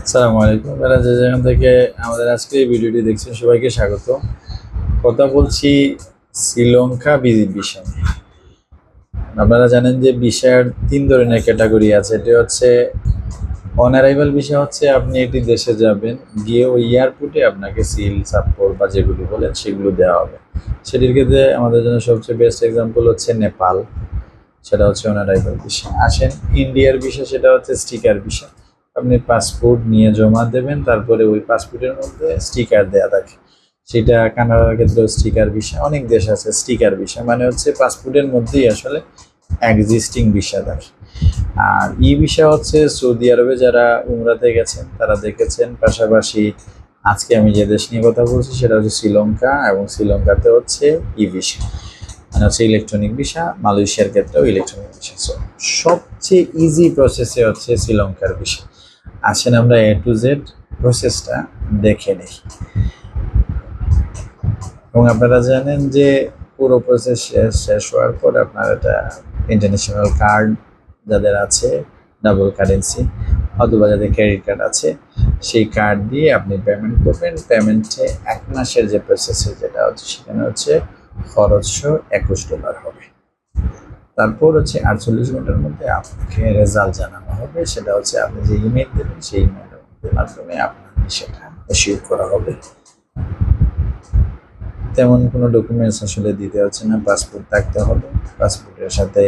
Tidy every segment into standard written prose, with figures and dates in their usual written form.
আসসালামু আলাইকুম। আপনারা যে যেখান থেকে আমাদের আজকে এই ভিডিওটি দেখছেন সবাইকে স্বাগত। কথা বলছি শ্রীলঙ্কা ভিসা নিয়ে। আপনারা জানেন যে ভিসার ৩ ধরনের ক্যাটাগরি আছে। এটি হচ্ছে অন অ্যারাইভাল ভিসা, হচ্ছে আপনি একটি দেশে যাবেন, গিয়ে ওই এয়ারপোর্টে আপনাকে সিল, সাপোর্ট বা যেগুলো বলেন সেগুলো দেওয়া হবে। সেটির ক্ষেত্রে আমাদের জন্য সবচেয়ে বেস্ট এক্সাম্পল হচ্ছে নেপাল, সেটা হচ্ছে অন অ্যারাইভাল ভিসা। আসেন ইন্ডিয়ার ভিসা, সেটা হচ্ছে স্টিকার ভিসা। আপনি পাসপোর্ট নিয়ে জমা দেবেন, তারপরে ওই পাসপোর্টের মধ্যে স্টিকার দেওয়া থাকে। সেটা কানাডার ক্ষেত্রেও স্টিকার ভিসা, অনেক দেশ আছে স্টিকার ভিসা, মানে হচ্ছে পাসপোর্টের মধ্যেই আসলে এক্সিস্টিং ভিসা থাকে। আর ই ভিসা হচ্ছে সৌদি আরবে যারা উমরাতে গেছেন তারা দেখেছেন। পাশাপাশি আজকে আমি যে দেশ নিয়ে কথা বলছি সেটা হচ্ছে শ্রীলঙ্কা, এবং শ্রীলঙ্কাতে হচ্ছে ই ভিসা, মানে হচ্ছে ইলেকট্রনিক ভিসা। মালয়েশিয়ার ক্ষেত্রেও ইলেকট্রনিক ভিসা। সবচেয়ে ইজি প্রসেসে হচ্ছে শ্রীলঙ্কার ভিসা। আসেন আমরা এ টু জেড প্রসেসটা দেখে নিই। এবং আপনারা জানেন যে পুরো প্রসেস শেষ হওয়ার পর আপনার এটা ইন্টারন্যাশনাল কার্ড যাদের আছে, ডাবল কারেন্সি, অথবা যাদের ক্রেডিট কার্ড আছে, সেই কার্ড দিয়ে আপনি পেমেন্ট করবেন। পেমেন্টে 1 মাসের যে প্রসেসে যেটা হচ্ছে সেখানে হচ্ছে খরচ $21 হবে। তারপর হচ্ছে 48 ঘন্টার মধ্যে আপনাকে রেজাল্ট জানানো হবে। সেটা হচ্ছে আপনি যে ইমেল দেবেন সেই ইমেলের মাধ্যমে আপনার সেটা ইস্যু করা হবে। তেমন কোনো ডকুমেন্টস আসলে দিতে হচ্ছে না, পাসপোর্ট থাকতে হবে। পাসপোর্টের সাথে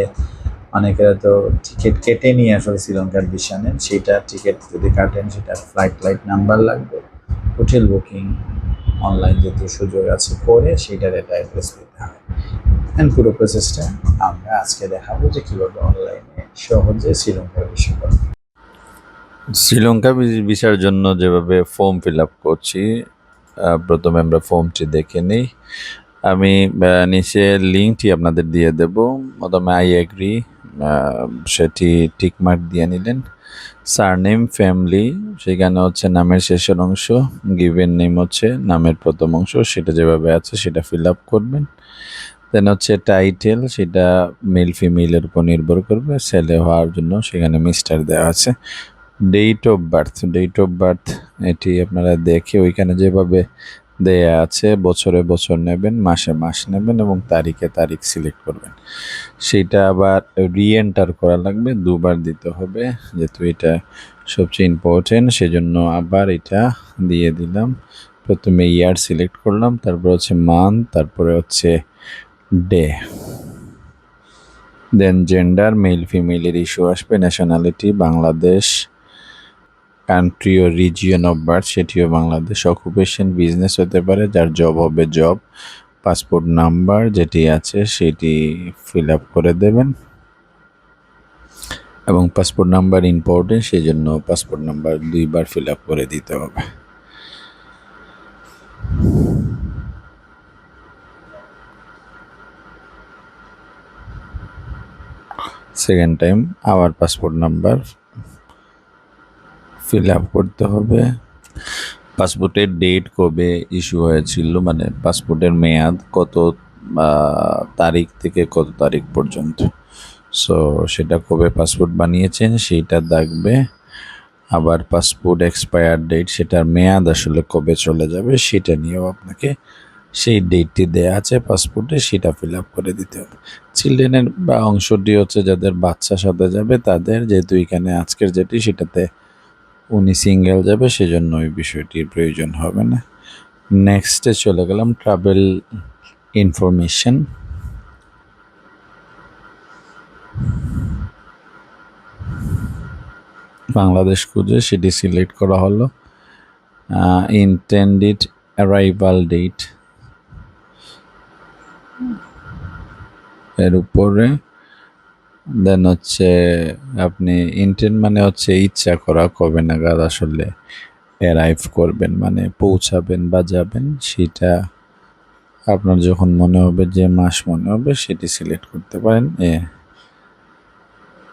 অনেকেরা তো টিকিট কেটে নিয়ে আসলে শ্রীলঙ্কার ভিসা নেন, সেইটা টিকিট যদি কাটেন সেটা ফ্লাইট নাম্বার লাগবে। হোটেল বুকিং অনলাইন যেহেতু সুযোগ আছে করে সেইটার এটা অ্যাড্রেস দিতে হবে। অ্যান্ড পুরো প্রসেসটা আমরা আজকে দেখাবো যে কীভাবে অনলাইনে সহজে শ্রীলঙ্কার ভিসা করবে। শ্রীলঙ্কা ভিসার জন্য যেভাবে ফর্ম ফিল আপ করছি, প্রথমে আমরা ফর্মটি দেখে নিই। আমি নিচে লিঙ্কটি আপনাদের দিয়ে দেব। প্রথমে আই এগ্রি, সেটি টিকমার্ক দিয়ে নিলেন। সারনেম, ফ্যামিলি, সেখানে হচ্ছে নামের শেষের অংশ, গিভেন নেম হচ্ছে নামের প্রথম অংশ, সেটা যেভাবে আছে সেটা ফিল আপ করবেন। দেন হচ্ছে টাইটেল, সেটা মেল ফিমেলের উপর নির্ভর করবে। ছেলে হওয়ার জন্য সেখানে মিস্টার দেওয়া আছে। ডেট অফ বার্থ এটি আপনারা দেখে ওইখানে যেভাবে দেয়া আছে বছরে বছর নেবেন, মাসে মাস নেবেন, এবং তারিখে তারিখ সিলেক্ট করবেন। সেইটা আবার রিএন্টার করা লাগবে, দুবার দিতে হবে, যেহেতু এটা সবচেয়ে ইম্পর্টেন্ট, সেজন্য আবার এটা দিয়ে দিলাম। প্রথমে ইয়ার সিলেক্ট করলাম, তারপর হচ্ছে মান্থ, তারপরে হচ্ছে ডে। দেন জেন্ডার, মেল ফিমেলের ইস্যু আসবে। ন্যাশনালিটি বাংলাদেশ, কান্ট্রি ও রিজিয়ন অফ বার্থ সেটিও বাংলাদেশ। অকুপেশন বিজনেস হতে পারে, যার জব হবে জব। পাসপোর্ট নাম্বার যেটি আছে সেটি ফিল আপ করে দেবেন, এবং পাসপোর্ট নাম্বার ইম্পর্টেন্ট, সেই জন্য পাসপোর্ট নাম্বার 2বার ফিল আপ করে দিতে হবে। সেকেন্ড টাইম আবার পাসপোর্ট নাম্বার ফিল আপ করতে হবে। পাসপোর্টের ডেট কবে ইস্যু হয়েছিল, মানে পাসপোর্টের মেয়াদ কত তারিখ থেকে কত তারিখ পর্যন্ত, সো সেটা কবে পাসপোর্ট বানিয়েছেন সেইটা দেখবে। আবার পাসপোর্ট এক্সপায়ার ডেট, সেটার মেয়াদ আসলে কবে চলে যাবে সেটা নিয়েও আপনাকে সেই ডেটটি দেয়া আছে পাসপোর্টে, সেটা ফিল আপ করে দিতে হবে। চিলড্রেনের বা অংশটি হচ্ছে যাদের বাচ্চার সাথে যাবে তাদের, যেহেতু এখানে আজকের যেটি সেটাতে উনি সিঙ্গেল যাবে, সেজন্য ওই বিষয়টির প্রয়োজন হবে না। নেক্সটে চলে গেলাম, ট্রাভেল ইনফরমেশন। বাংলাদেশ খুঁজে সেটি সিলেক্ট করা হলো। ইন্টেন্ডেড অ্যারাইভাল ডেট এর উপরে। দেন হচ্ছে আপনি ইন্টেন্ট মানে হচ্ছে ইচ্ছা করা, কবে নাগাদ আসলে অ্যারাইভ করবেন, মানে পৌঁছাবেন বা যাবেন, সেটা আপনার যখন মনে হবে, যে মাস মনে হবে সেটি সিলেক্ট করতে পারেন।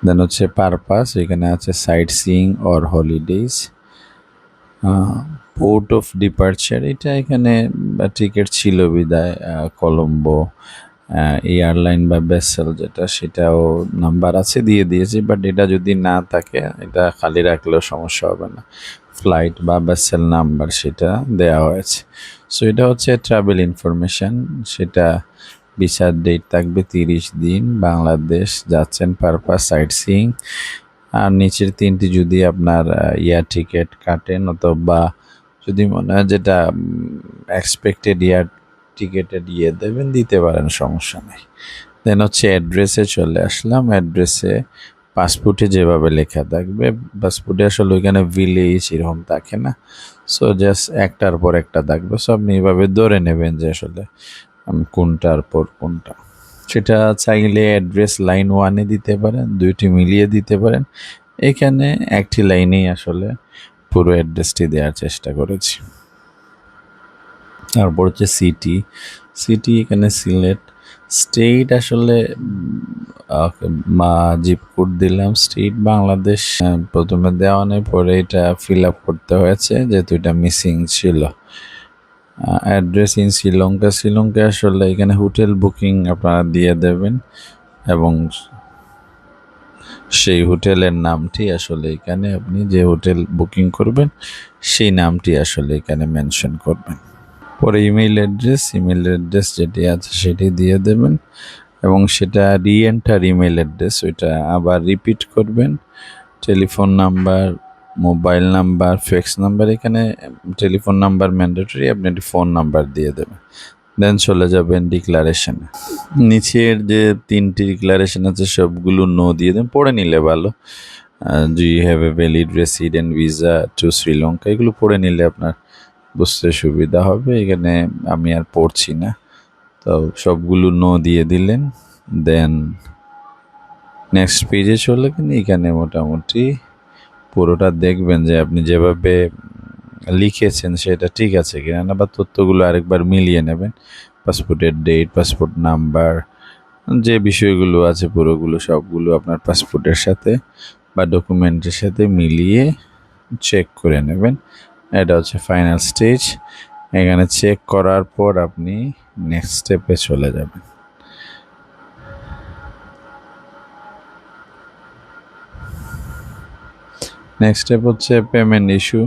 দেন হচ্ছে পারপাস, এখানে আছে site seeing or holidays. Port of departure, এটা এখানে টিকিট ছিল বিদায় কলম্বো, এয়ারলাইন বা ভেসেল যেটা, সেটাও নাম্বার আছে, দিয়ে দিয়েছি। বাট এটা যদি না থাকে, এটা খালি রাখলেও সমস্যা হবে না। ফ্লাইট বা ভেসেল নাম্বার সেটা দেওয়া হয়েছে। সো এটা হচ্ছে ট্রাভেল ইনফরমেশন। সেটা ভিসার ডেট থাকবে 30 দিন, বাংলাদেশ যাচ্ছেন পারপাস সাইট সিইং। আর নিচের তিনটি যদি আপনার এয়ার টিকিট কাটেন, অথবা যদি মনে হয় যেটা এক্সপেক্টেড এয়ার টিকিটে দিয়ে দেবেন, দিতে পারেন, সমস্যা নেই। দেন হচ্ছে অ্যাড্রেসে চলে আসলাম। অ্যাড্রেসে পাসপোর্টে যেভাবে লেখা থাকবে, পাসপোর্টে আসলে ওইখানে ভিলেজ এরকম থাকে না। সো জাস্ট একটার পর একটা থাকবে। সো আপনি এভাবে ধরে নেবেন যে আসলে কোনটার পর কোনটা। সেটা চাইলে অ্যাড্রেস লাইন 1-এ দিতে পারেন, দুইটি মিলিয়ে দিতে পারেন। এখানে একটি লাইনেই আসলে পুরো অ্যাড্রেসটি দেওয়ার চেষ্টা করেছি। তারপর হচ্ছে সিটি এখানে সিলেট। স্টেট আসলে জিপ কোড দিলাম, স্টেট বাংলাদেশ। প্রথমে দেওয়া নেই, পরে এটা ফিল আপ করতে হয়েছে যেহেতু এটা মিসিং ছিল। অ্যাড্রেস ইন শ্রীলঙ্কা আসলে এখানে হোটেল বুকিং আপনারা দিয়ে দেবেন, এবং সেই হোটেলের নামটি আসলে এখানে আপনি যে হোটেল বুকিং করবেন সেই নামটি আসলে এখানে মেনশন করবেন। পরে ইমেল অ্যাড্রেস যেটি আছে সেটি দিয়ে দেবেন, এবং সেটা রিএন্টার ইমেল অ্যাড্রেস, ওইটা আবার রিপিট করবেন। Telephone number, mobile number, fax number, এখানে টেলিফোন নাম্বার ম্যান্ডেটরি, আপনি একটি ফোন নাম্বার দিয়ে দেবেন। দেন চলে যাবেন ডিক্লারেশনে। নিচের যে 3টি ডিক্লারেশন আছে সবগুলো নো দিয়ে দেন, পড়ে নিলে ভালো। Do you have a valid resident visa to Sri Lanka, এগুলো পড়ে নিলে আপনার বুঝতে সুবিধা হবে। এখানে আমি আর পড়ছি না, তো সবগুলো নো দিয়ে দিলেন। দেন নেক্সট পেজে চলে গেলে এখানে মোটামুটি পুরোটা দেখবেন যে আপনি যেভাবে লিখেছেন সেটা ঠিক আছে কিনা না, বা তথ্যগুলো আরেকবার মিলিয়ে নেবেন। পাসপোর্টের ডেট, পাসপোর্ট নাম্বার, যে বিষয়গুলো আছে পুরোগুলো সবগুলো আপনার পাসপোর্টের সাথে বা ডকুমেন্টের সাথে মিলিয়ে চেক করে নেবেন। এটা হচ্ছে ফাইনাল স্টেজ। এখানে চেক করার পর আপনি নেক্সট স্টেপে চলে যাবেন। নেক্সট স্টেপ হচ্ছে পেমেন্ট ইস্যু।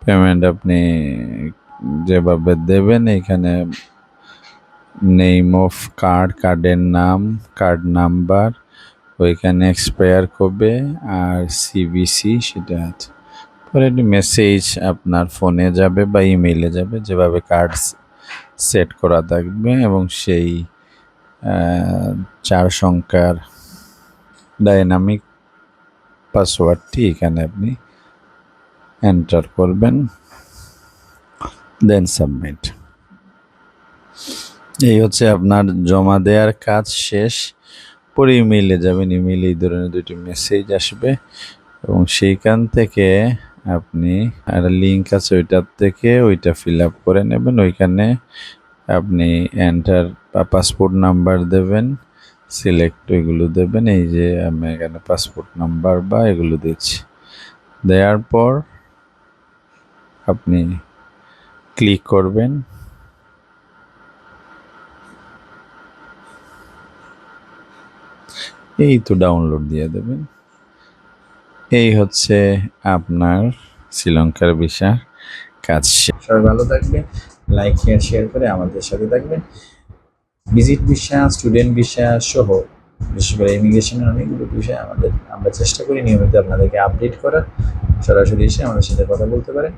পেমেন্ট আপনি যেভাবে দেবেন, এখানে নেম অফ কার্ডের নাম, কার্ড নাম্বার, ওইখানে এক্সপায়ার কবে, আর সিভিসি সেটা আছে। পরে একটি মেসেজ আপনার ফোনে যাবে বা ইমেইলে যাবে, যেভাবে কার্ড সেট করা থাকবে, এবং সেই 4 সংখ্যার ডাইনামিক পাসওয়ার্ডটি এখানে আপনি এন্টার করবেন। দেন সাবমিট। এই হচ্ছে আপনার জমা দেওয়ার কাজ শেষ। পরে ইমেইলে যাবেন, ইমেইলে এই ধরনের 2টি মেসেজ আসবে, এবং সেইখান থেকে আপনি একটা লিঙ্ক আছে, ওইটার থেকে ওইটা ফিল আপ করে নেবেন। ওইখানে আপনি এন্টার পাসপোর্ট নাম্বার দেবেন, সিলেক্ট এগুলো দেবেন। এই যে আমি এখানে পাসপোর্ট নাম্বার বা এগুলো দিচ্ছি। দেওয়ার পর আপনি ক্লিক করবেন। এই তো ডাউনলোড দিয়ে দেবেন। এই হচ্ছে আপনার শ্রীলঙ্কার ভিসা কাজ। সবাই ভালো থাকবেন, লাইক শেয়ার করে আমাদের সাথে থাকবেন। ভিজিট ভিসা, স্টুডেন্ট ভিসা সহ বিশেষ করে ইমিগ্রেশনের অনেকগুলো বিষয় আমরা চেষ্টা করি নিয়মিত আপনাদেরকে আপডেট করার। সরাসরি এসে আমাদের সাথে কথা বলতে পারেন।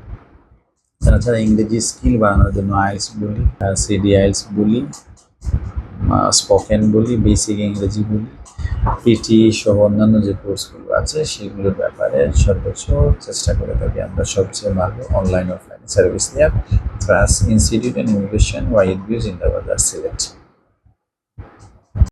তাছাড়া ইংরেজি স্কিল বাড়ানোর জন্য আইএলটিএস বলি, সিডি আইএলটিএস বলি, স্পোকেন বলি, বেসিক ইংরেজি বলি, পিটি সহ অন্যান্য যে কোর্সগুলো আছে সেগুলোর ব্যাপারে সর্বোচ্চ চেষ্টা করে থাকি আমরা সবচেয়ে ভালো অনলাইন অফলাইন সার্ভিস দেওয়ার। Trust institute and immigration, wide view, জিন্দাবাদ, সিলেট।